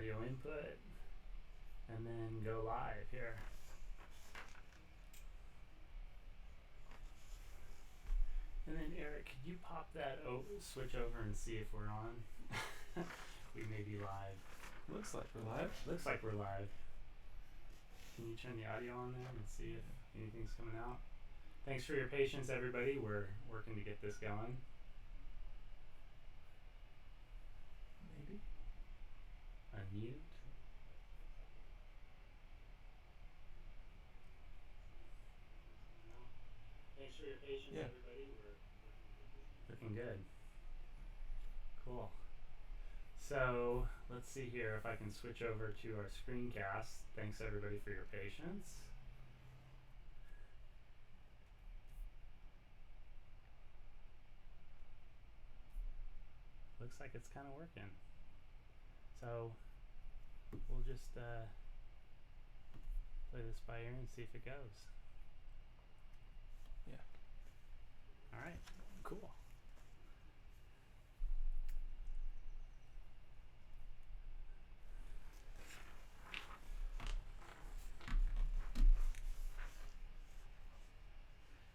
audio input, and then go live here. And then Eric, could you pop that switch over and see if we're on? We may be live. Looks like we're live. Looks like we're live. Can you turn the audio on there and see if anything's coming out? Thanks for your patience, everybody. We're working to get this going. Maybe. Unmute. Thanks for your patience, everybody. We're looking good. Cool. So let's see here if I can switch over to our screencast. Thanks everybody for your patience. Looks like it's kind of working. So we'll just play this by ear and see if it goes. Yeah. All right, cool.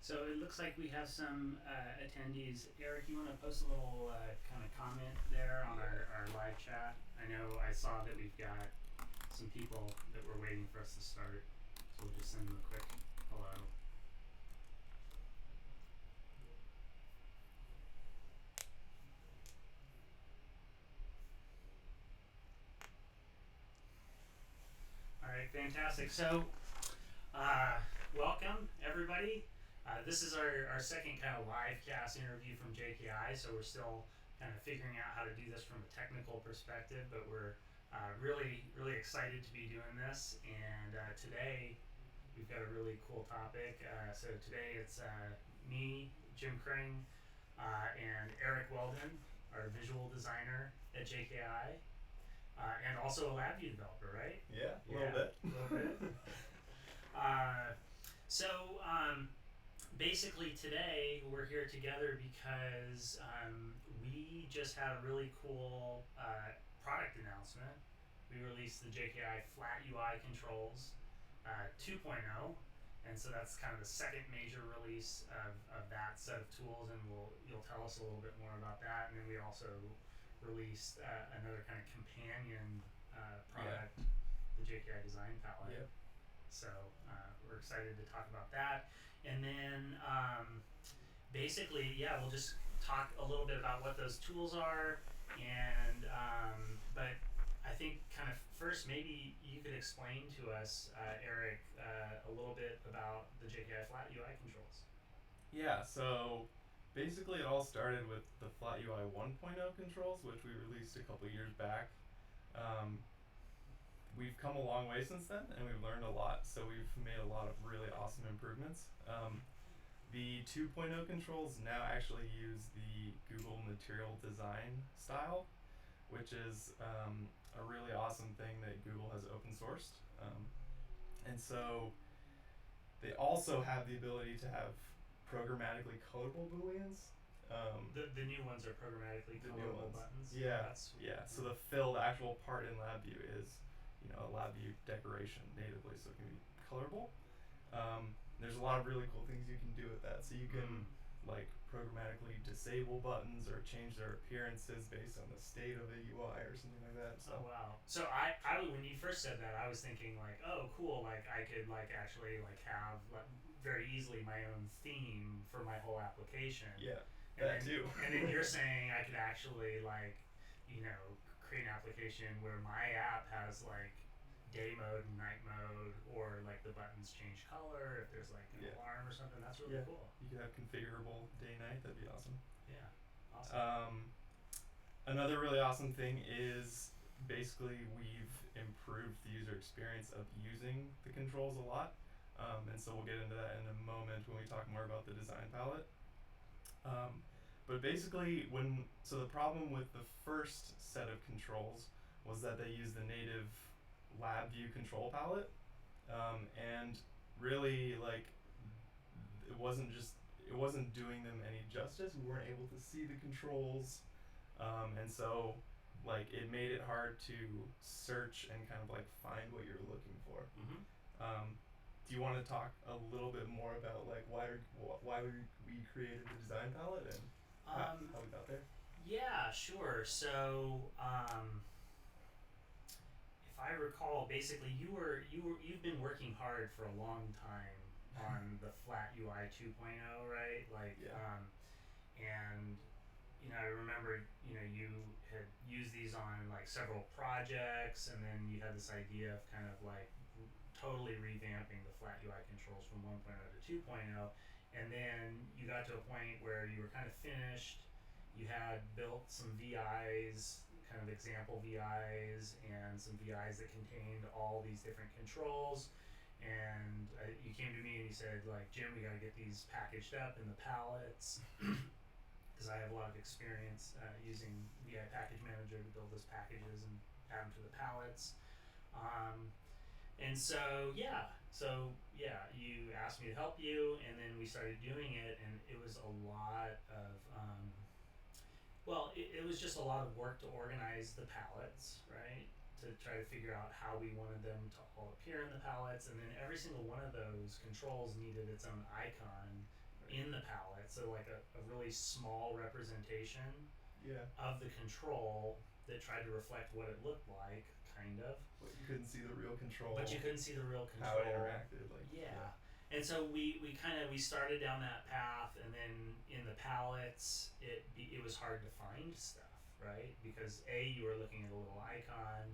So it looks like we have some attendees. Eric, you want to post a little kind of comment there on our live chat? I know I saw that we've got some people that were waiting for us to start, so we'll just send them a quick hello. All right, fantastic. So welcome everybody. This is our second kind of live cast interview from JKI, so we're still kind of figuring out how to do this from a technical perspective, but we're really excited to be doing this. And today we've got a really cool topic. So today it's me, Jim Kring, and Eric Weldon, our visual designer at JKI, and also a LabVIEW developer, right? Yeah, a little bit. So basically today we're here together because we just had a really cool product announcement. We released the JKI Flat UI Controls 2.0, and so that's kind of the second major release of that set of tools, and you'll tell us a little bit more about that. And then we also released another kind of companion product, the JKI Design Palette. Yep. So we're excited to talk about that. And then basically, yeah, we'll just talk a little bit about what those tools are. And but I think kind of first, maybe you could explain to us, Eric, a little bit about the JKI Flat UI Controls. Yeah, so basically it all started with the Flat UI 1.0 controls, which we released a couple years back. We've come a long way since then, and we've learned a lot, so we've made a lot of really awesome improvements. The 2.0 controls now actually use the Google Material Design style, which is a really awesome thing that Google has open sourced. And so they also have the ability to have programmatically colorable booleans. The new ones are programmatically colorable buttons. Yeah, so the actual part in LabVIEW is a LabVIEW decoration natively, so it can be colorable. There's a lot of really cool things you can do with that. So you can like programmatically disable buttons or change their appearances based on the state of the UI or something like that. So. Oh wow! So I when you first said that, I was thinking like, oh cool, like I could like actually like have very easily my own theme for my whole application. Yeah, and too. And then you're saying I could actually like, create an application where my app has like day mode and night mode, or like the buttons change color if there's like an alarm or something. That's really cool. You could have configurable day-night. That'd be awesome. Yeah, awesome. Another really awesome thing is basically we've improved the user experience of using the controls a lot, and so we'll get into that in a moment when we talk more about the design palette. But basically, the problem with the first set of controls was that they used the native LabVIEW control palette, and really it wasn't doing them any justice. We weren't able to see the controls, and so like it made it hard to search and kind of like find what you're looking for. Mm-hmm. Do you want to talk a little bit more about like why we created the design palette and how we got there? Yeah, sure. So, if I recall, basically you've been working hard for a long time on the Flat UI 2.0, right? Like, Yeah. and I remember, you had used these on like several projects, and then you had this idea of kind of like totally revamping the Flat UI controls from 1.0 to 2.0, and then you got to a point where you were kind of finished. You had built some VIs, kind of example VIs, and some VIs that contained all these different controls. And you came to me and you said, like, Jim, we got to get these packaged up in the palettes because I have a lot of experience using VI Package Manager to build those packages and add them to the palettes. And so you asked me to help you, and then we started doing it, and it was a lot of it was just a lot of work to organize the palettes, right? To try to figure out how we wanted them to all appear in the palettes, and then every single one of those controls needed its own icon in the palette, so like a really small representation of the control that tried to reflect what it looked like, kind of. But you couldn't see the real control. But you couldn't see the real control. How it interacted, like. Yeah. And so we started down that path, and then in the palettes, it was hard to find stuff, right? Because you were looking at a little icon,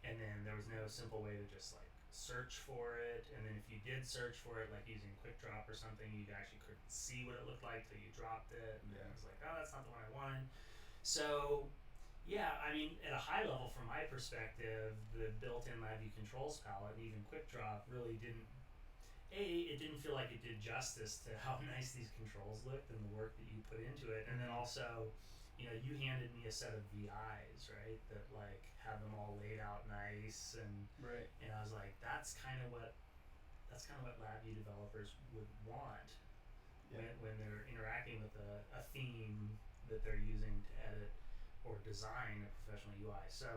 and then there was no simple way to just like search for it. And then if you did search for it, like using QuickDrop or something, you actually couldn't see what it looked like till you dropped it, and then it was like, oh, that's not the one I wanted. So yeah, I mean, at a high level, from my perspective, the built-in LabVIEW controls palette and even QuickDrop really didn't. It didn't feel like it did justice to how nice these controls looked and the work that you put into it. And then also, you handed me a set of VIs, right? That like had them all laid out nice, and right. And I was like, that's kind of what LabVIEW developers would want when they're interacting with a theme that they're using to edit or design a professional UI. So,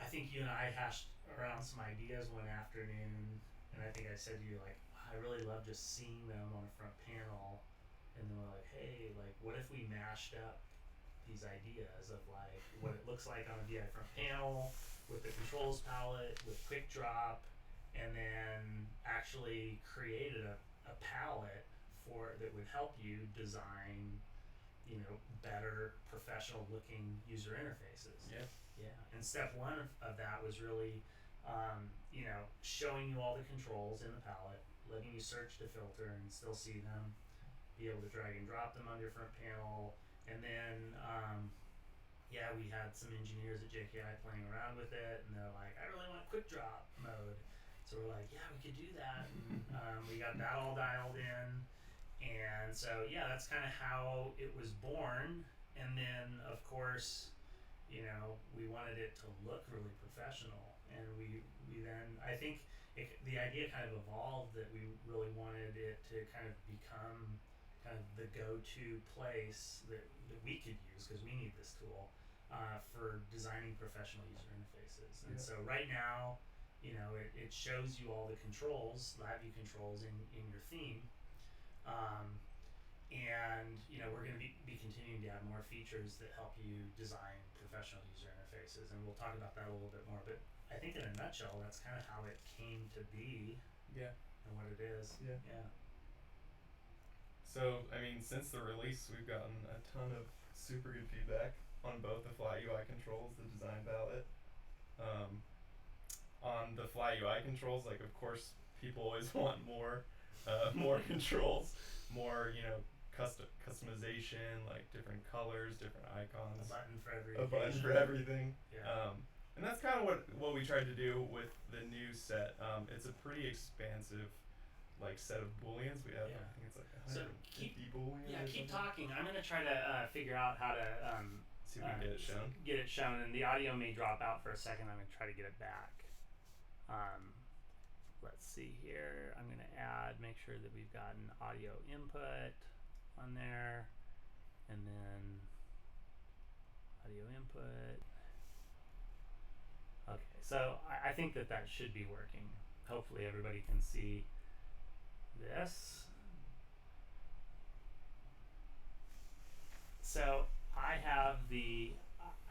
I think you and I hashed around some ideas one afternoon, and I think I said to you, like, I really love just seeing them on a front panel, and then we're like, hey, like, what if we mashed up these ideas of like what it looks like on a VI front panel with the controls palette, with QuickDrop, and then actually created a palette that would help you design, better professional looking user interfaces. Yeah. Yeah. And step one of that was really, showing you all the controls in the palette, letting you search to filter and still see them, be able to drag and drop them on your front panel. And then, we had some engineers at JKI playing around with it, and they're like, I really want QuickDrop mode. So we're like, yeah, we could do that. And we got that all dialed in. And so, that's kind of how it was born. And then, of course, we wanted it to look really professional. And we then, I think the idea kind of evolved that we really wanted it to kind of become kind of the go-to place that we could use, because we need this tool for designing professional user interfaces. And so right now, it shows you all the controls, LabVIEW controls in your theme. And we're going to be continuing to add more features that help you design professional user interfaces, and we'll talk about that a little bit more. But I think in a nutshell, that's kind of how it came to be. Yeah. And what it is. Yeah. Yeah. So, I mean, since the release, we've gotten a ton of super good feedback on both the Flat UI controls, the design palette. On the Flat UI controls, like, of course, people always want more controls, more, customization, like different colors, different icons. A button for every button for everything. Yeah. And that's kind of what we tried to do with the new set. It's a pretty expansive, like, set of booleans. We have, I think it's like 150 booleans. Yeah, keep talking. I'm gonna try to figure out how to see if we can get it shown. Get it shown, and the audio may drop out for a second. I'm gonna try to get it back. Let's see here. I'm gonna make sure that we've got an audio input on there, and then audio input. Okay, so I think that should be working. Hopefully everybody can see this. So I have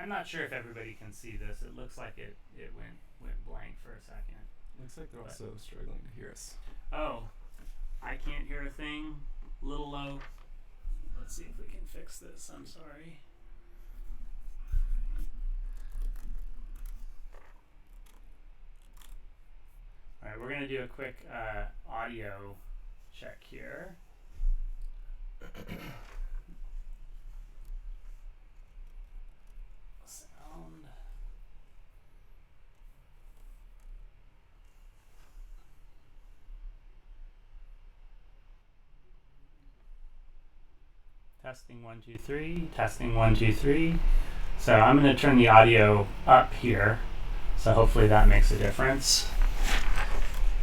I'm not sure if everybody can see this. It looks like it went blank for a second. Looks like they're also struggling to hear us. Oh, I can't hear a thing. A little low. Let's see if we can fix this. I'm sorry. All right, we're going to do a quick audio check here. Sound. Testing 1 2 3. Testing 1 2 3. So I'm going to turn the audio up here. So hopefully that makes a difference.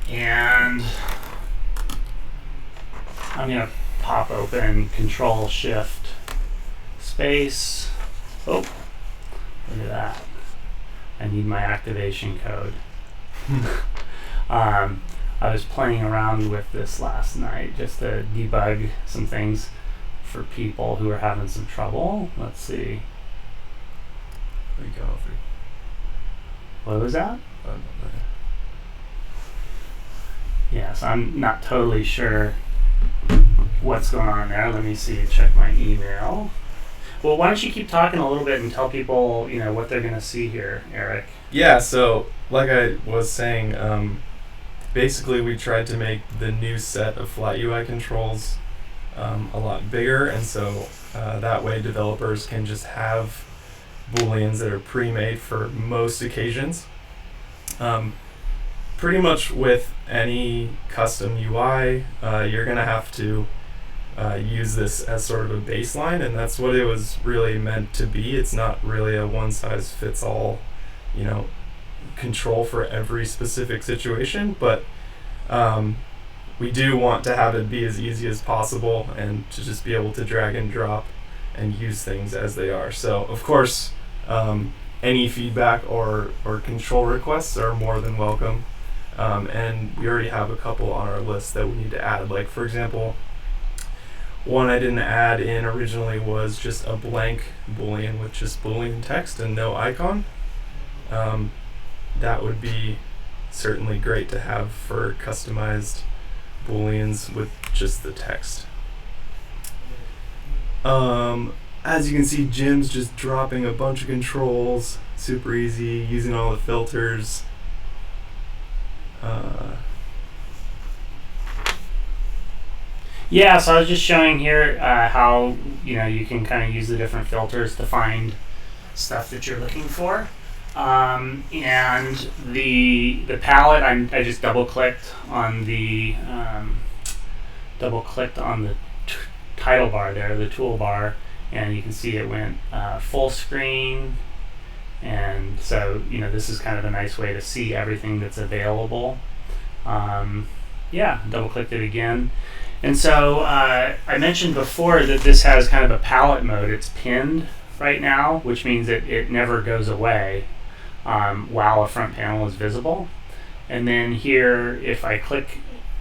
And I'm going to pop open Control Shift Space. Oh, look at that. I need my activation code. I was playing around with this last night just to debug some things for people who are having some trouble. Let's see. There you go. What was that? Yes, I'm not totally sure what's going on there. Let me see, check my email. Well, why don't you keep talking a little bit and tell people, what they're going to see here, Eric? Yeah, so like I was saying, basically we tried to make the new set of Flat UI controls a lot bigger, and so that way developers can just have booleans that are pre-made for most occasions. Pretty much with any custom UI, you're going to have to use this as sort of a baseline, and that's what it was really meant to be. It's not really a one-size-fits-all, control for every specific situation, but we do want to have it be as easy as possible and to just be able to drag and drop and use things as they are. So, of course, any feedback or control requests are more than welcome. And we already have a couple on our list that we need to add. Like, for example, one I didn't add in originally was just a blank boolean with just boolean text and no icon. That would be certainly great to have for customized booleans with just the text. As you can see, Jim's just dropping a bunch of controls, super easy, using all the filters. Yeah, so I was just showing here how you can kind of use the different filters to find stuff that you're looking for. And the palette, I just double clicked on the title bar there, the toolbar, and you can see it went full screen. And so this is kind of a nice way to see everything that's available. Double clicked it again. And so I mentioned before that this has kind of a palette mode. It's pinned right now, which means it never goes away while a front panel is visible. And then here, if I click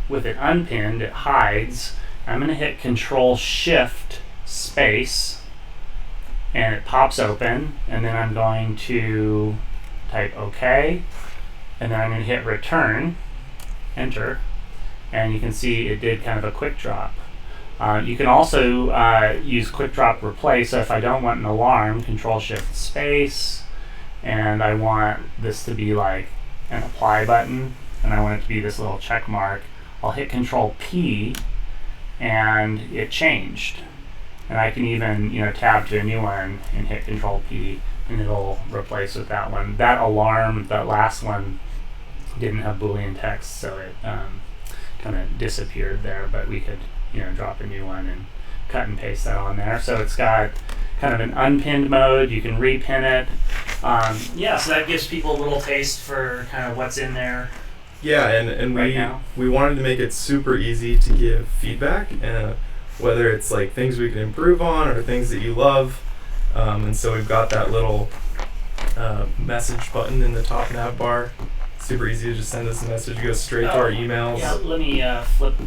with it unpinned, it hides. I'm going to hit Control Shift Space, and it pops open. And then I'm going to type OK, and then I'm going to hit Return, Enter. And you can see it did kind of a quick drop. You can also use quick drop replace. So if I don't want an alarm, Control Shift Space, and I want this to be like an apply button, and I want it to be this little check mark, I'll hit Control P, and it changed. And I can even tab to a new one and hit Control P, and it'll replace with that one. That alarm, that last one, didn't have Boolean text, so it kind of disappeared there, but we could drop a new one and cut and paste that on there. So it's got kind of an unpinned mode. You can repin it. So that gives people a little taste for kind of what's in there. Yeah, and right we wanted to make it super easy to give feedback, whether it's like things we can improve on or things that you love. And so we've got that little message button in the top nav bar. Super easy to just send us a message. It goes straight to our emails. Yeah, let me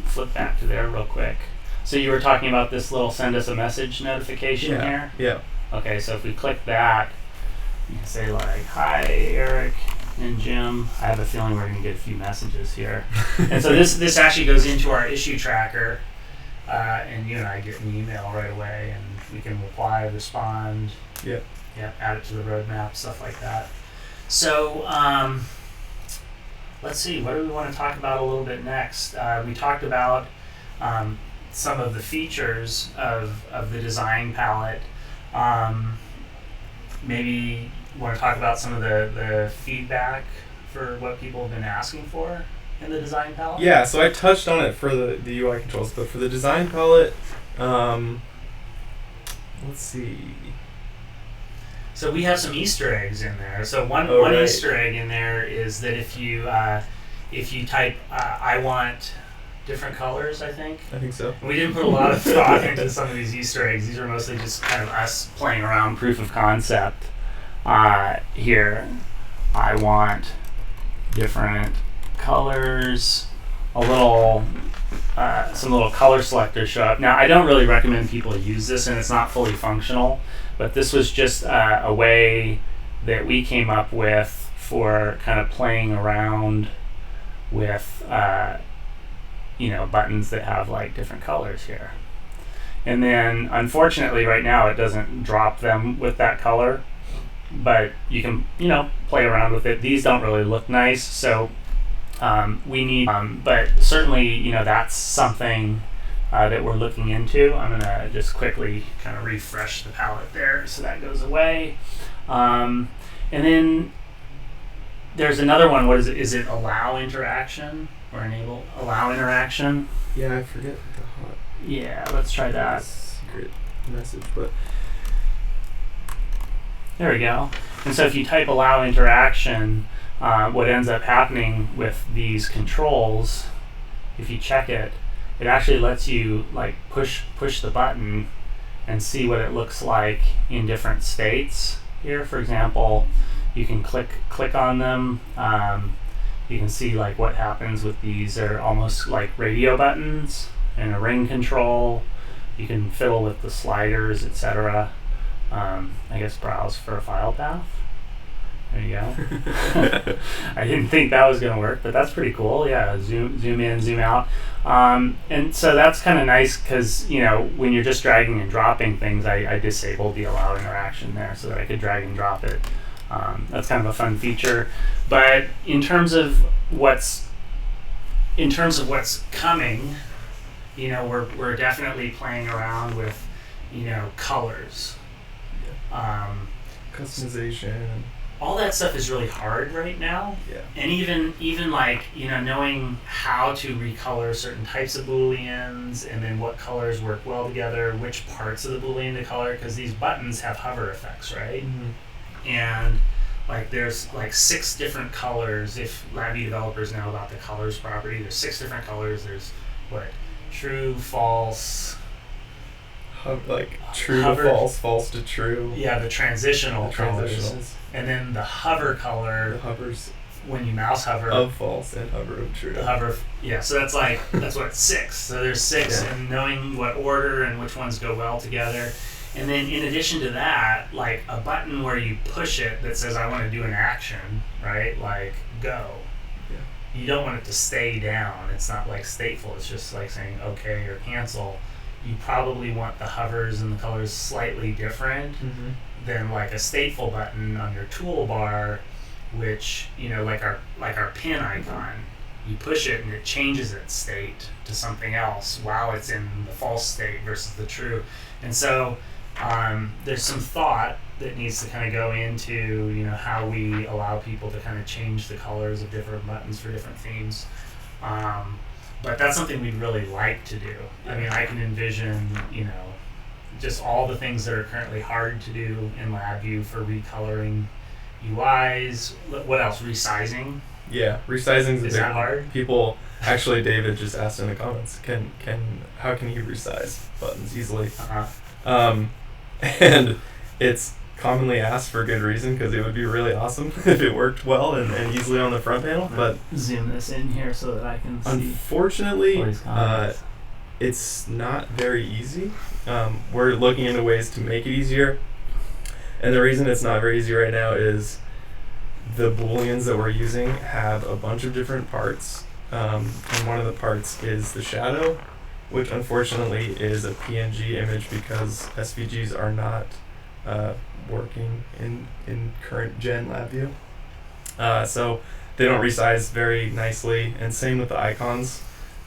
flip back to there real quick. So you were talking about this little send us a message notification here? Yeah. Okay, so if we click that, you can say like, hi Eric and Jim. I have a feeling we're going to get a few messages here. And so this actually goes into our issue tracker, and you and I get an email right away, and we can reply, respond, add it to the roadmap, stuff like that. So let's see, what do we want to talk about a little bit next? We talked about some of the features of the design palette. Maybe want to talk about some of the feedback for what people have been asking for in the design palette? Yeah, so I touched on it for the UI controls, but for the design palette, let's see. So we have some Easter eggs in there. So one right. Easter egg in there is that if you type I want different colors, I think so. We didn't put a lot of thought into some of these Easter eggs. These are mostly just kind of us playing around, proof of concept. Here, I want different colors. Some little color selectors show up. Now, I don't really recommend people use this, and it's not fully functional, but this was just a way that we came up with for kind of playing around with buttons that have like different colors here. And then unfortunately right now it doesn't drop them with that color, but you can play around with it. These don't really look nice, so we need but certainly that's something that we're looking into. I'm gonna just quickly kind of refresh the palette there so that goes away. And then there's another one. What is it? Is it allow interaction or enable allow interaction? Yeah, I forget the hot. Yeah, let's try that. Secret message, but there we go. And so if you type allow interaction, what ends up happening with these controls, if you check it, it actually lets you like push the button and see what it looks like in different states. Here, for example, you can click on them. You can see like what happens with these. They're almost like radio buttons and a ring control. You can fiddle with the sliders, etc. I guess browse for a file path. There you go. I didn't think that was going to work, but that's pretty cool. Yeah, zoom in, zoom out. And so that's kind of nice because, when you're just dragging and dropping things, I disabled the allow interaction there so that I could drag and drop it. That's kind of a fun feature. But in terms of what's coming, we're definitely playing around with, colors. Customization. All that stuff is really hard right now. Yeah. And even like, knowing how to recolor certain types of Booleans and then what colors work well together, which parts of the Boolean to color, because these buttons have hover effects, right? Mm-hmm. And like there's like 6 different colors. If LabVIEW developers know about the colors property, there's 6 different colors. There's true, false, true hover, to false, false to true. Yeah, the transitional colors. Transitionals. And then the hover color. The hovers. When you mouse hover. Of false and hover of true. The hover, yeah. So that's what 6. So there's 6, yeah. And knowing what order and which ones go well together. And then in addition to that, like a button where you push it that says I want to do an action, right? Like go. Yeah. You don't want it to stay down. It's not like stateful. It's just like saying okay or cancel. You probably want the hovers and the colors slightly different than like a stateful button on your toolbar, which like our pin icon. You push it and it changes its state to something else while it's in the false state versus the true. And so there's some thought that needs to kind of go into how we allow people to kind of change the colors of different buttons for different themes. But that's something we'd really like to do. I mean, I can envision, just all the things that are currently hard to do in LabVIEW for recoloring UIs. What else? Resizing. Yeah, resizing is that hard? People actually, David just asked in the comments, how can you resize buttons easily? Uh-huh. And It's commonly asked for good reason, because it would be really awesome if it worked well and easily on the front panel. But zoom this in here so that I can see. Unfortunately, it's not very easy. We're looking into ways to make it easier. And the reason it's not very easy right now is the booleans that we're using have a bunch of different parts. And one of the parts is the shadow, which unfortunately is a PNG image because SVGs are not working in current gen LabVIEW. So they don't resize very nicely, and same with the icons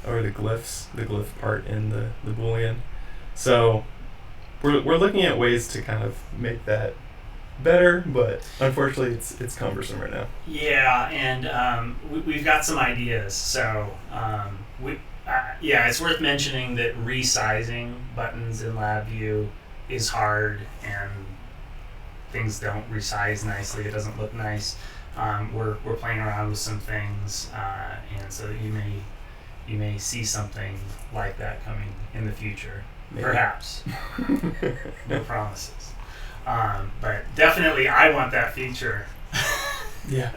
or the glyphs, the glyph part in the boolean. So we're looking at ways to kind of make that better, but unfortunately it's cumbersome right now. Yeah, and we've got some ideas. So it's worth mentioning that resizing buttons in LabVIEW is hard, and things don't resize nicely. It doesn't look nice. We're playing around with some things, and so you may see something like that coming in the future. Maybe. Perhaps. No promises. But definitely I want that feature. Yeah.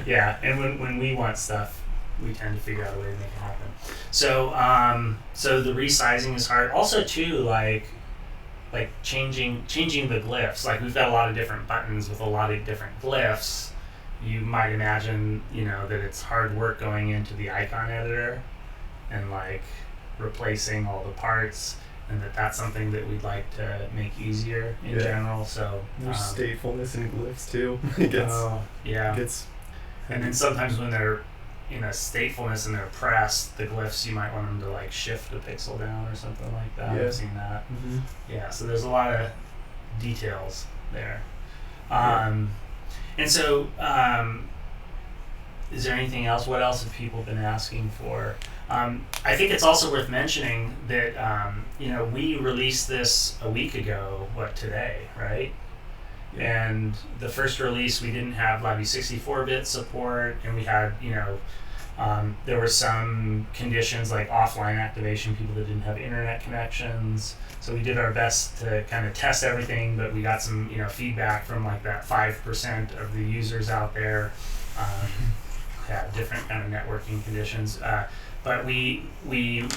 Yeah, and when we want stuff, we tend to figure out a way to make it happen. So so the resizing is hard. Also too, like changing the glyphs. Like we've got a lot of different buttons with a lot of different glyphs. You might imagine, that it's hard work going into the icon editor and like replacing all the parts, and that's something that we'd like to make easier in general. So there's statefulness in glyphs too. It gets and then sometimes when they're in a statefulness and they're pressed, the glyphs, you might want them to like shift a pixel down or something like that. Yeah. I've seen that. Mm-hmm. Yeah, so there's a lot of details there. And so is there anything else? What else have people been asking for? I think it's also worth mentioning that we released this a week ago. Today, right? Yeah. And the first release, we didn't have LabVIEW 64-bit support, and we had there were some conditions like offline activation, people that didn't have internet connections. So we did our best to kind of test everything, but we got some feedback from like that 5% of the users out there had different kind of networking conditions. But we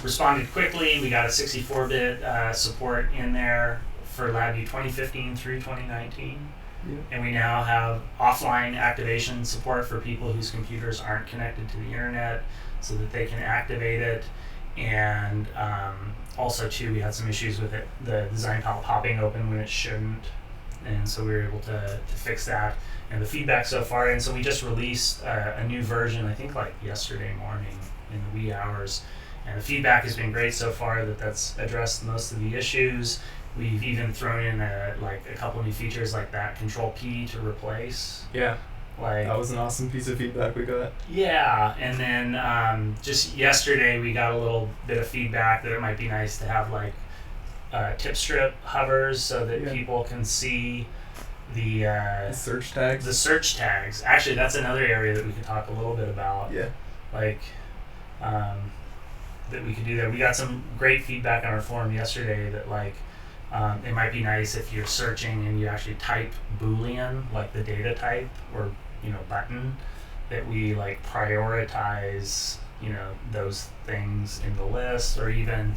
responded quickly. We got a 64-bit support in there for LabVIEW 2015 through 2019. Yeah. And we now have offline activation support for people whose computers aren't connected to the internet so that they can activate it. And also, too, we had some issues with the Design Palette popping open when it shouldn't. And so we were able to fix that. And the feedback so far, and so we just released a new version, I think like yesterday morning in the wee hours. And the feedback has been great so far that's addressed most of the issues. We've even thrown in a couple new features like that Control P to replace. Yeah. That was an awesome piece of feedback we got. Yeah, and then just yesterday we got a little bit of feedback that it might be nice to have tip strip hovers so that people can see the search tags. The search tags. Actually, that's another area that we could talk a little bit about. Yeah. That we could do there. We got some great feedback on our forum yesterday that it might be nice if you're searching and you actually type Boolean, like the data type or button, that we prioritize those things in the list, or even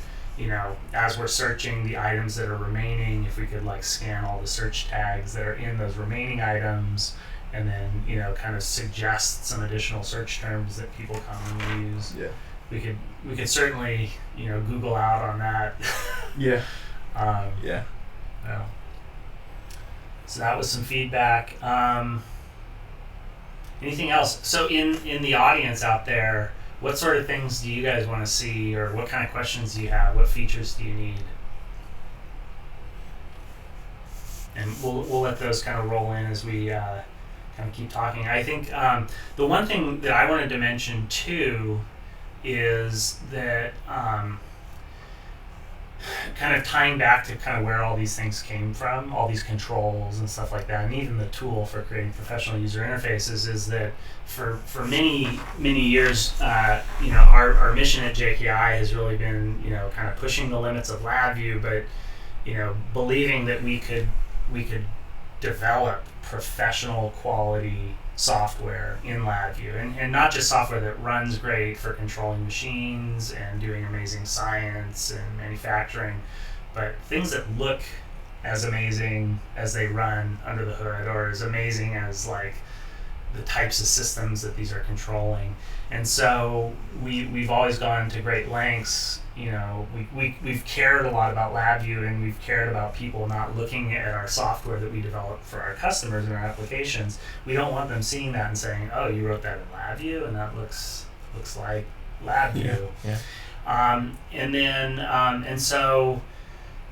as we're searching the items that are remaining, if we could scan all the search tags that are in those remaining items, and then kind of suggest some additional search terms that people commonly use. Yeah. We could certainly Google out on that. Yeah. Yeah. So that was some feedback. Anything else? So in the audience out there, what sort of things do you guys want to see, or what kind of questions do you have? What features do you need? And we'll let those kind of roll in as we kind of keep talking. I think the one thing that I wanted to mention too is that kind of tying back to kind of where all these things came from, all these controls and stuff like that, and even the tool for creating professional user interfaces, is that for many years, our mission at JKI has really been kind of pushing the limits of LabVIEW, but believing that we could we could develop professional quality software in LabVIEW, and not just software that runs great for controlling machines and doing amazing science and manufacturing, but things that look as amazing as they run under the hood, or as amazing as like the types of systems that these are controlling. And so we've always gone to great lengths. You know, we've cared a lot about LabVIEW, and we've cared about people not looking at our software that we develop for our customers and our applications. We don't want them seeing that and saying, "Oh, you wrote that in LabVIEW, and that looks like LabVIEw." And so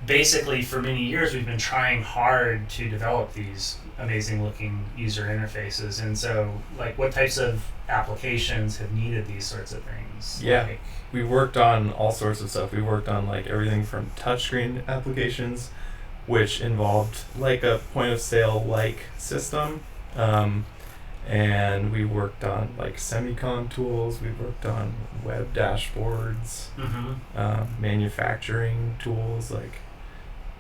basically for many years we've been trying hard to develop these amazing looking user interfaces. And so, like, what types of applications have needed these sorts of things? Yeah. Like, We worked on all sorts of stuff. We worked on like everything from touchscreen applications, which involved like a point of sale like system. And we worked on like semicon tools. We worked on web dashboards, manufacturing tools, like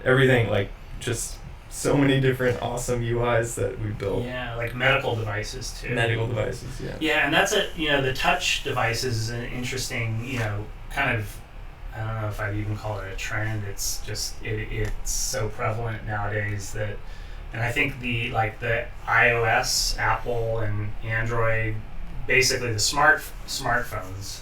everything, like just so many different awesome UIs that we built. yeah, like medical devices too. Medical devices, yeah. Yeah, and that's the touch devices is an interesting, kind of, I don't know if I'd even call it a trend. It's just, it's so prevalent nowadays that, and I think the iOS, Apple, and Android, basically the smartphones,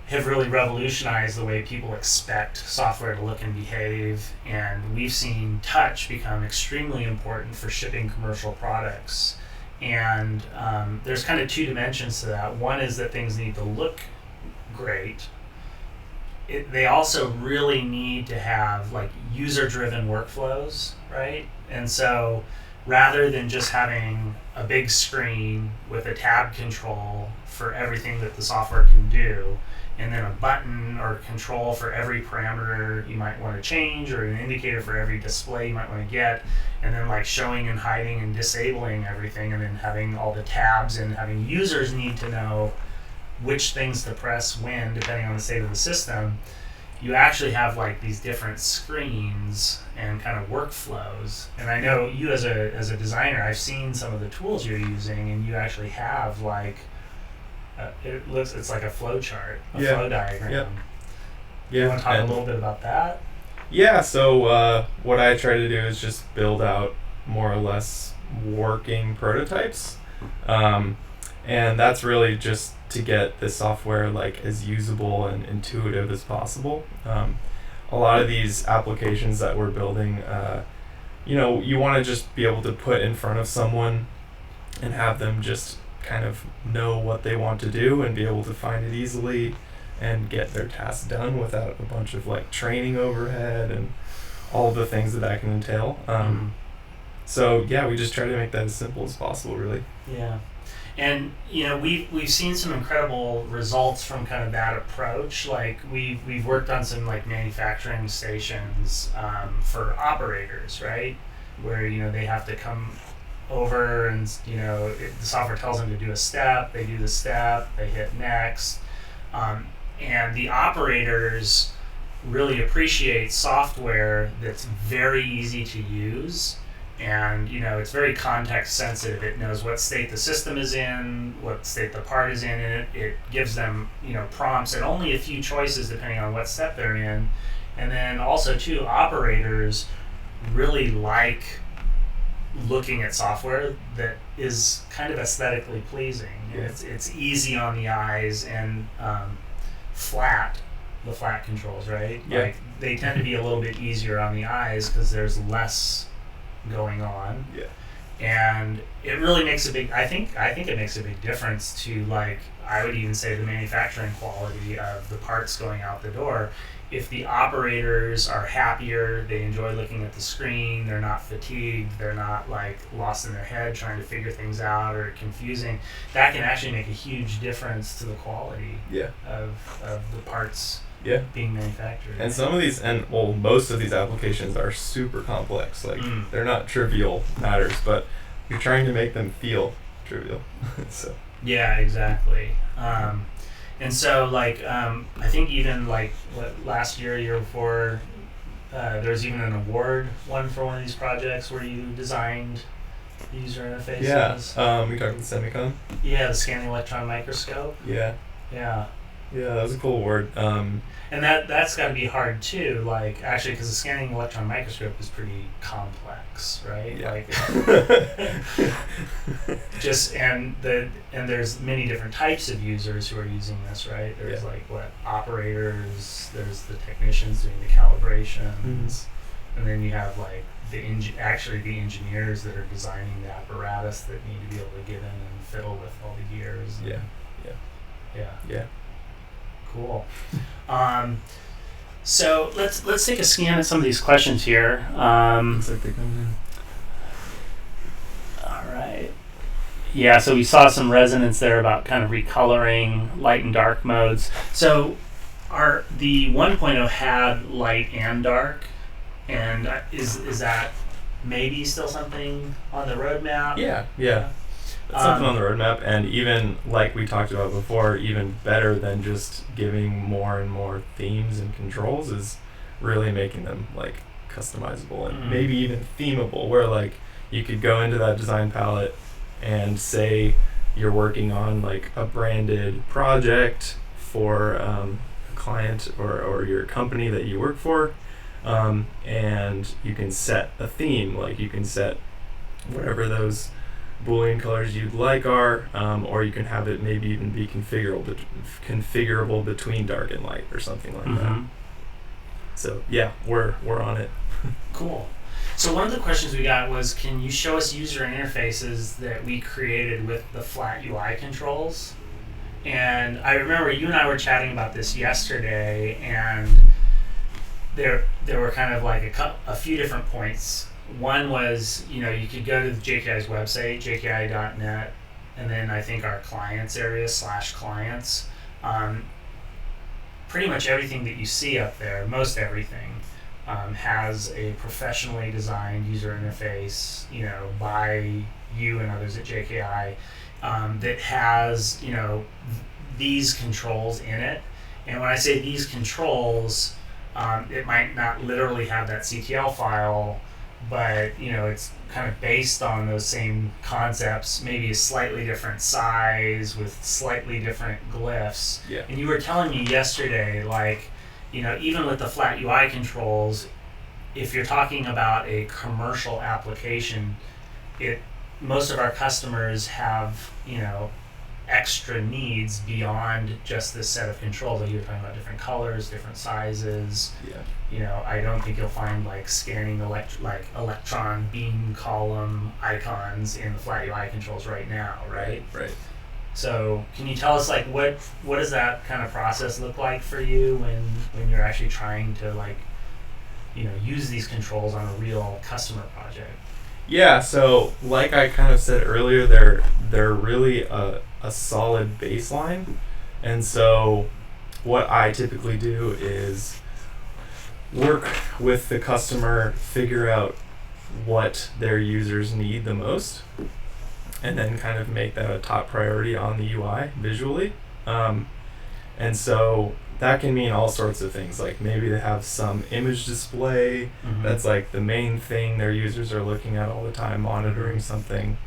have really revolutionized the way people expect software to look and behave, and we've seen touch become extremely important for shipping commercial products. And there's kind of two dimensions to that. One is that things need to look great. They also really need to have like user-driven workflows, right? And so rather than just having a big screen with a tab control for everything that the software can do, and then a button or control for every parameter you might want to change, or an indicator for every display you might want to get, and then like showing and hiding and disabling everything, and then having all the tabs, and having users need to know which things to press when, depending on the state of the system. You actually have like these different screens and kind of workflows. And I know you as a designer, I've seen some of the tools you're using, and you actually have like it's like a flow chart, flow diagram. Yeah. You want to talk a little bit about that? Yeah, so what I try to do is just build out more or less working prototypes. And that's really just to get the software like as usable and intuitive as possible. A lot of these applications that we're building, you want to just be able to put in front of someone and have them just kind of know what they want to do and be able to find it easily and get their tasks done without a bunch of like training overhead and all the things that can entail. So yeah, we just try to make that as simple as possible, really. Yeah. And we've seen some incredible results from kind of that approach. Like we've worked on some like manufacturing stations for operators, right? Where they have to come over, and the software tells them to do a step. They do the step. They hit next, and the operators really appreciate software that's very easy to use. And it's very context sensitive. It knows what state the system is in, what state the part is in, and it gives them prompts and only a few choices depending on what step they're in. And then also too, operators really like looking at software that is kind of aesthetically pleasing. Yeah. It's easy on the eyes, and the flat controls, right? Yeah. Like they tend to be a little bit easier on the eyes because there's less going on. Yeah. And it really makes a big, I think it makes a big difference to, like, I would even say the manufacturing quality of the parts going out the door. If the operators are happier, they enjoy looking at the screen, they're not fatigued, they're not like lost in their head trying to figure things out or confusing, that can actually make a huge difference to the quality of the parts being manufactured. And some of these, most of these applications are super complex. Like they're not trivial matters, but you're trying to make them feel trivial. So. Yeah, exactly. And so, like, I think even like last year before, there's even an award won for one of these projects where you designed the user interfaces. Yeah, we talked about the semicon. Yeah, the scanning electron microscope. Yeah. Yeah. Yeah, that was a cool award. And that's got to be hard too, like actually, because the scanning electron microscope is pretty complex, right? Yeah. Like, and there's many different types of users who are using this, right? There's like operators, there's the technicians doing the calibrations, and then you have like the engineers that are designing the apparatus that need to be able to get in and fiddle with all the gears. Yeah. Cool. So let's take a scan at some of these questions here. Looks like they're coming in. All right. Yeah, so we saw some resonance there about kind of recoloring light and dark modes. So the 1.0 had light and dark, and is that maybe still something on the roadmap? Yeah. That's something on the roadmap, and even like we talked about before, even better than just giving more and more themes and controls is really making them like customizable and maybe even themable, where like you could go into that design palette and say you're working on like a branded project for a client or your company that you work for, and you can set a theme, like you can set whatever those Boolean colors you'd like are, or you can have it maybe even be configurable between dark and light or something like that. So yeah, we're on it. Cool. So one of the questions we got was, can you show us user interfaces that we created with the Flat UI controls? And I remember you and I were chatting about this yesterday, and there were kind of like a few different points. One was, you could go to the JKI's website, jki.net, and then I think our clients area /clients. Pretty much everything that you see up there, most everything, has a professionally designed user interface, by you and others at JKI, that has, these controls in it. And when I say these controls, it might not literally have that CTL file, but it's kind of based on those same concepts, maybe a slightly different size with slightly different glyphs. Yeah. And you were telling me yesterday, like, even with the Flat UI controls, if you're talking about a commercial application, most of our customers have, extra needs beyond just this set of controls. Like you were talking about different colors, different sizes. Yeah. I don't think you'll find like scanning electron beam column icons in the Flat UI controls right now, right? Right. So can you tell us like what does that kind of process look like for you when you're actually trying to like use these controls on a real customer project? Yeah, so like I kind of said earlier, they're really a solid baseline, and so what I typically do is work with the customer, figure out what their users need the most, and then kind of make that a top priority on the UI visually. And so that can mean all sorts of things, like maybe they have some image display that's like the main thing their users are looking at all the time, monitoring something.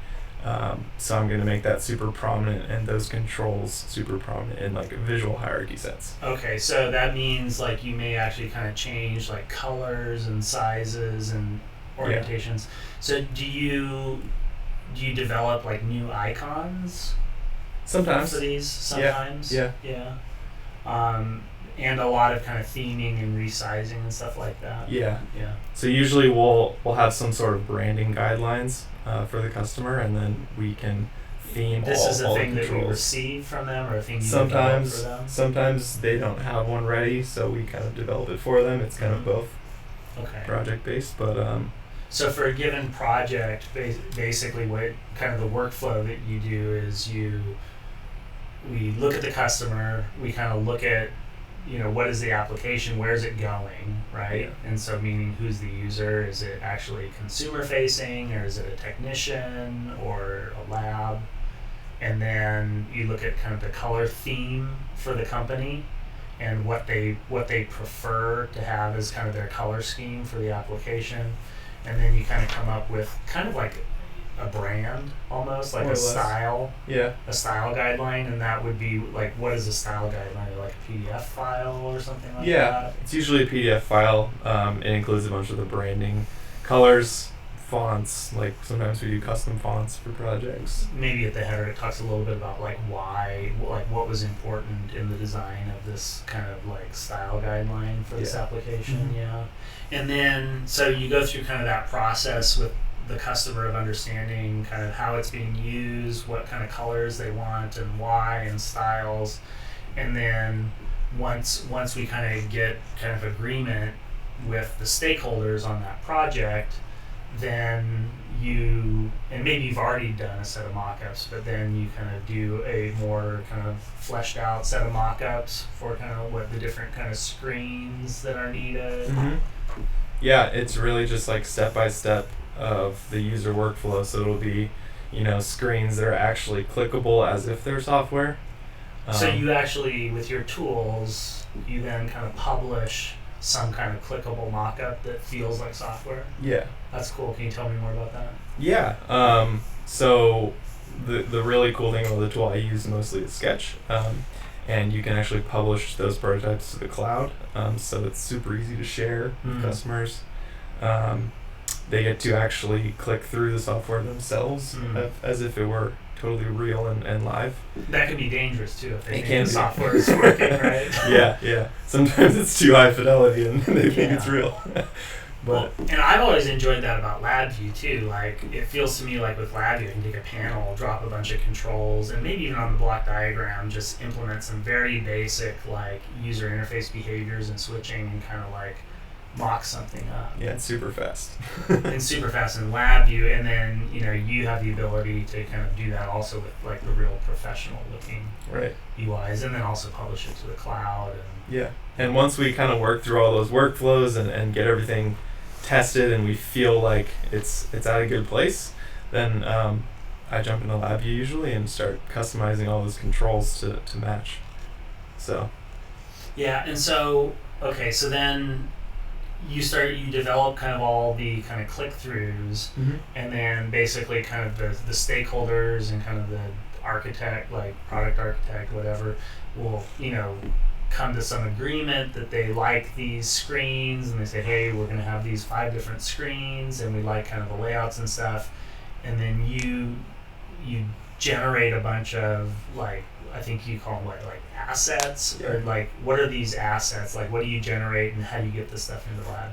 So I'm going to make that super prominent and those controls super prominent in like a visual hierarchy sense. Okay, so that means like you may actually kind of change like colors and sizes and orientations. So do you develop like new icons? Sometimes. For these? Sometimes? Yeah. And a lot of kind of theming and resizing and stuff like that. Yeah. Yeah. So usually we'll have some sort of branding guidelines for the customer, and then we can theme This is a all thing the that we controls. receive from them, or a thing you develop for them? Sometimes they don't have one ready, so we kind of develop it for them. It's kind of both project based, but So for a given project, basically what kind of the workflow that you do is we look at the customer, we kind of look at what is the application, where is it going, right? Yeah. And so meaning who's the user, is it actually consumer facing, or is it a technician or a lab? And then you look at kind of the color theme for the company, and what they prefer to have as kind of their color scheme for the application, and then you kind of come up with kind of like a brand, almost like More a or less. style, Yeah. a style guideline, and that would be like, what is a style guideline? Like a PDF file or something like Yeah, that? it's usually a PDF file. It includes a bunch of the branding, colors, fonts. Like sometimes we do custom fonts for projects. Maybe at the header it talks a little bit about like why, like what was important in the design of this kind of like style guideline for this Yeah. application. Mhm. Yeah. And then, so you go through kind of that process with the customer of understanding kind of how it's being used, what kind of colors they want and why, and styles. And then once we kind of get kind of agreement with the stakeholders on that project, then you, and maybe you've already done a set of mock-ups, but then you kind of do a more kind of fleshed out set of mock-ups for kind of what the different kind of screens that are needed. Mm-hmm. Yeah, it's really just like step by step of the user workflow. So it'll be, screens that are actually clickable as if they're software. So you actually, with your tools, you then kind of publish some kind of clickable mock-up that feels like software. Yeah. That's cool. Can you tell me more about that? Yeah. So the really cool thing about the tool I use mostly is Sketch. And you can actually publish those prototypes to the cloud. So it's super easy to share with customers. They get to actually click through the software themselves as if it were totally real and live. That can be dangerous too if they It think can the be. software is working, right? Yeah. Sometimes it's too high fidelity and they think it's real. Well, and I've always enjoyed that about LabVIEW too. Like, it feels to me like with LabVIEW, I can take a panel, drop a bunch of controls, and maybe even on the block diagram, just implement some very basic like user interface behaviors and switching, and kind of like mock something up. Yeah, it's super fast. And super fast in LabVIEW, and then you have the ability to kind of do that also with like the real professional looking Right. UIs, and then also publish it to the cloud. And Yeah. And once we kind of work through all those workflows and get everything tested and we feel like it's at a good place, then I jump into LabVIEW usually and start customizing all those controls to match. So yeah, and so okay, so then you develop kind of all the kind of click-throughs, and then basically kind of the stakeholders and kind of the architect, like product architect, whatever, will come to some agreement that they like these screens, and they say, hey, we're going to have these 5 different screens, and we like kind of the layouts and stuff, and then you generate a bunch of, like, I think you call them like assets, or like, what are these assets, like what do you generate and how do you get this stuff into LabVIEW?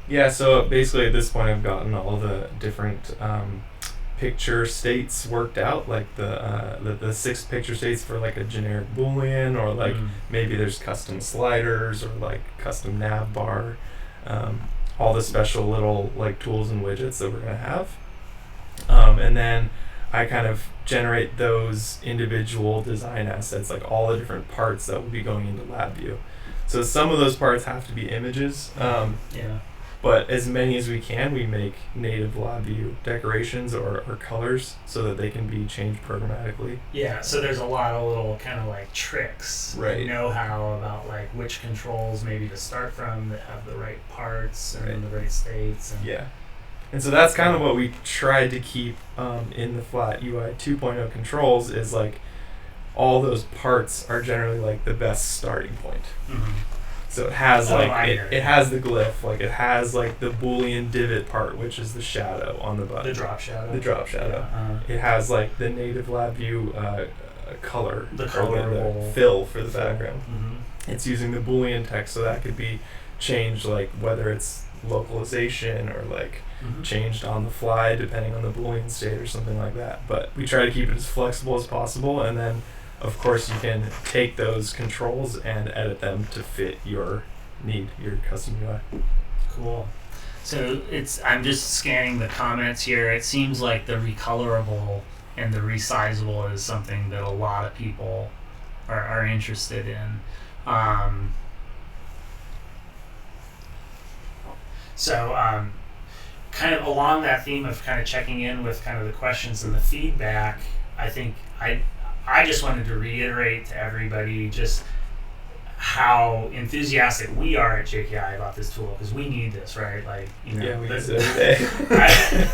yeah, so basically at this point I've gotten all the different picture states worked out, like the 6 picture states for like a generic boolean, or like maybe there's custom sliders or like custom nav bar, all the special little like tools and widgets that we're gonna have, and then I kind of generate those individual design assets, like all the different parts that will be going into LabVIEW. So some of those parts have to be images, but as many as we can, we make native LabVIEW decorations or colors so that they can be changed programmatically. Yeah, so there's a lot of little kind of like tricks, Right. know-how about like which controls maybe to start from that have the right parts and the right states. And Yeah. And so that's kind of what we tried to keep in the Flat UI 2.0 controls, is like all those parts are generally like the best starting point. So it has it has the glyph, like it has like the Boolean divot part, which is the shadow on the button. The drop shadow. The drop shadow. Yeah, It has like the native LabVIEW color, the or colorable fill for the background. Mm-hmm. It's using the Boolean text, so that could be changed, like whether it's localization or like changed on the fly depending on the Boolean state or something like that. But we try to keep it as flexible as possible, and then of course you can take those controls and edit them to fit your need, your custom UI. Cool. So I'm just scanning the comments here. It seems like the recolorable and the resizable is something that a lot of people are interested in. So kind of along that theme of kind of checking in with kind of the questions and the feedback, I think I just wanted to reiterate to everybody just how enthusiastic we are at JKI about this tool, because we need this, right? Like, you know, Yeah, we use it every day.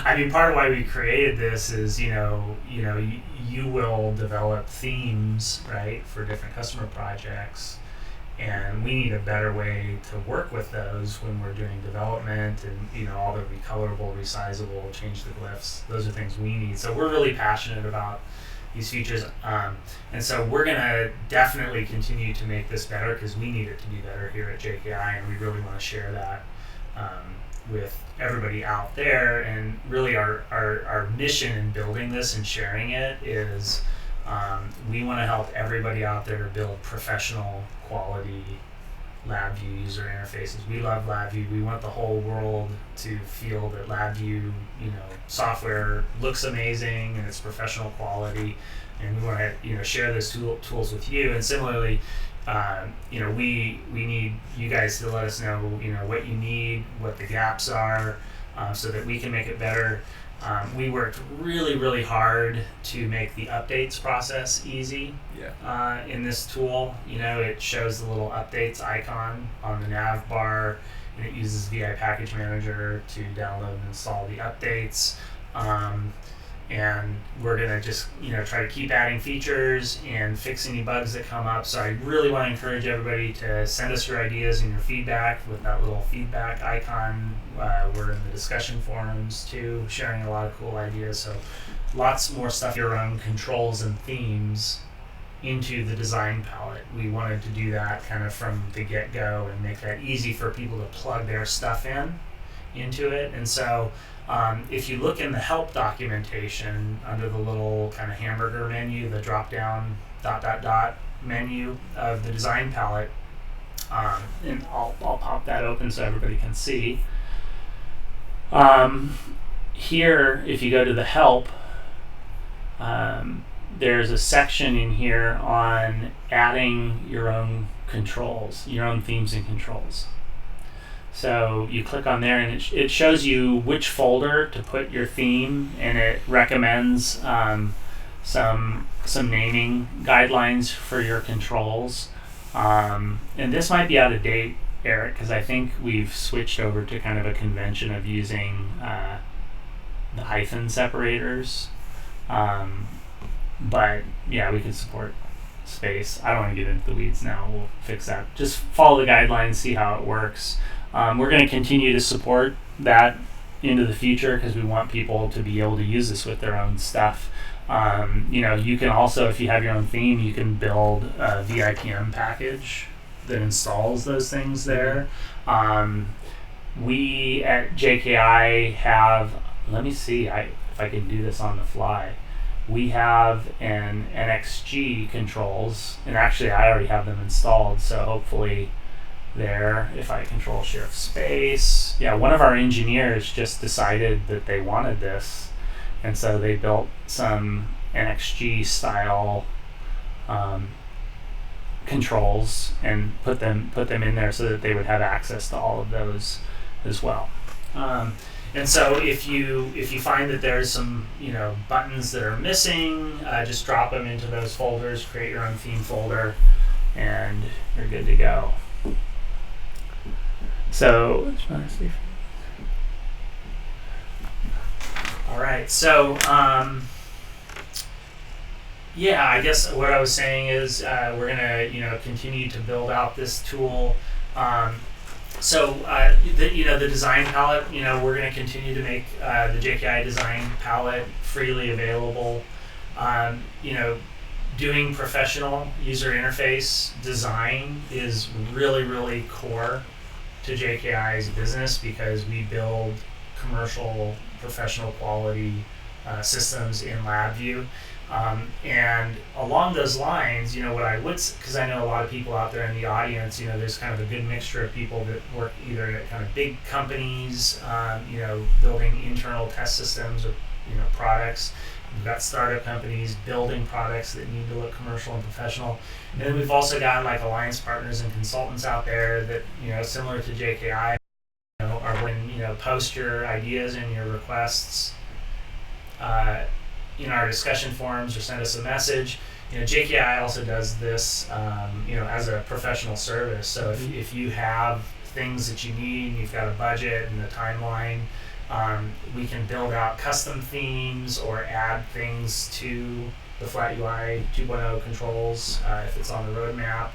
I mean, part of why we created this is, you will develop themes, right, for different customer projects, and we need a better way to work with those when we're doing development, and all the recolorable, resizable, change the glyphs. Those are things we need. So we're really passionate about these features, and so we're gonna definitely continue to make this better, because we need it to be better here at JKI, and we really want to share that with everybody out there. And really our mission in building this and sharing it is we want to help everybody out there build professional quality LabVIEW user interfaces. We love LabVIEW. We want the whole world to feel that LabVIEW, software looks amazing and it's professional quality, and we want to, share those tools with you. And similarly, we need you guys to let us know, what you need, what the gaps are, so that we can make it better. We worked really, really hard to make the updates process easy. Yeah. In this tool, it shows the little updates icon on the nav bar, and it uses VI Package Manager to download and install the updates. And we're gonna just try to keep adding features and fix any bugs that come up. So I really want to encourage everybody to send us your ideas and your feedback with that little feedback icon. We're in the discussion forums too, sharing a lot of cool ideas. So lots more stuff, your own controls and themes into the design palette. We wanted to do that kind of from the get-go and make that easy for people to plug their stuff into it. And so if you look in the help documentation under the little kind of hamburger menu, the drop-down ... menu of the design palette, and I'll pop that open so everybody can see. Here, if you go to the help, there's a section in here on adding your own controls, your own themes and controls. So you click on there, and it shows you which folder to put your theme, and it recommends some naming guidelines for your controls. And this might be out of date, Eric, because I think we've switched over to kind of a convention of using the hyphen separators. But yeah, we can support space. I don't want to get into the weeds now. We'll fix that. Just follow the guidelines, see how it works. We're going to continue to support that into the future, because we want people to be able to use this with their own stuff. You can also, if you have your own theme, you can build a VIPM package that installs those things there. We at JKI have, let me see if I can do this on the fly. We have an NXG controls, and actually I already have them installed, so hopefully there, if I control shift space. Yeah, one of our engineers just decided that they wanted this, and so they built some NXG style controls and put them in there so that they would have access to all of those as well. And so if you find that there's some buttons that are missing, just drop them into those folders, create your own theme folder, and you're good to go. So all right, so yeah, I guess what I was saying is we're gonna continue to build out this tool. The design palette, we're going to continue to make the JKI Design Palette freely available. Doing professional user interface design is really, really core to JKI's business, because we build commercial, professional quality systems in LabVIEW. And along those lines, what I would, because I know a lot of people out there in the audience, there's kind of a good mixture of people that work either at kind of big companies, building internal test systems or, products. We've got startup companies building products that need to look commercial and professional. And then we've also got like alliance partners and consultants out there that, similar to JKI, are when, post your ideas and your requests in our discussion forums, or send us a message. JKI also does this, as a professional service. So if you have things that you need, and you've got a budget and a timeline, we can build out custom themes or add things to the Flat UI 2.0 controls if it's on the roadmap,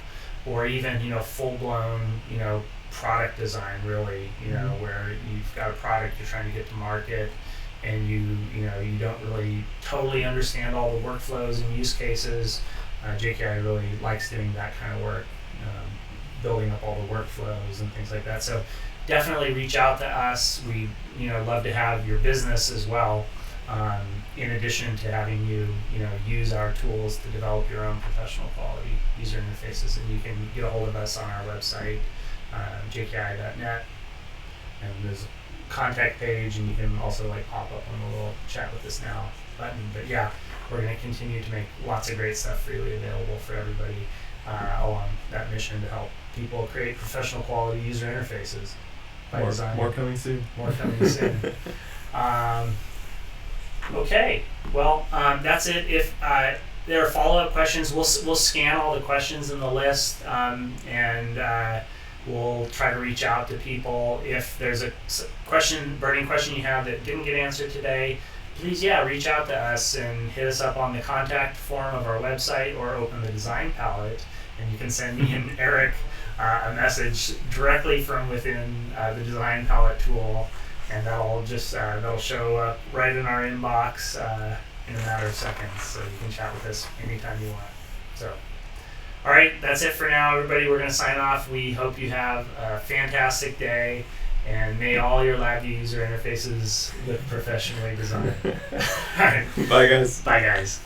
or even full-blown product design, really, where you've got a product you're trying to get to market, and you don't really totally understand all the workflows and use cases. JKI really likes doing that kind of work, building up all the workflows and things like that. So definitely reach out to us. We love to have your business as well, in addition to having you use our tools to develop your own professional quality user interfaces. And you can get a hold of us on our website, jki.net, and there's a contact page, and you can also pop up on the little chat with us now button. But yeah, we're going to continue to make lots of great stuff freely available for everybody along that mission to help people create professional quality user interfaces by design. More coming soon. More coming soon. Okay, well, that's it. If there are follow-up questions, we'll scan all the questions in the list, and we'll try to reach out to people. If there's a burning question you have that didn't get answered today, please, reach out to us and hit us up on the contact form of our website, or open the design palette, and you can send me and Eric a message directly from within the design palette tool, and that'll show up right in our inbox in a matter of seconds, so you can chat with us anytime you want. So, all right, that's it for now, everybody. We're going to sign off. We hope you have a fantastic day, and may all your LabVIEW user interfaces look professionally designed. All right. Bye, guys. Bye, guys.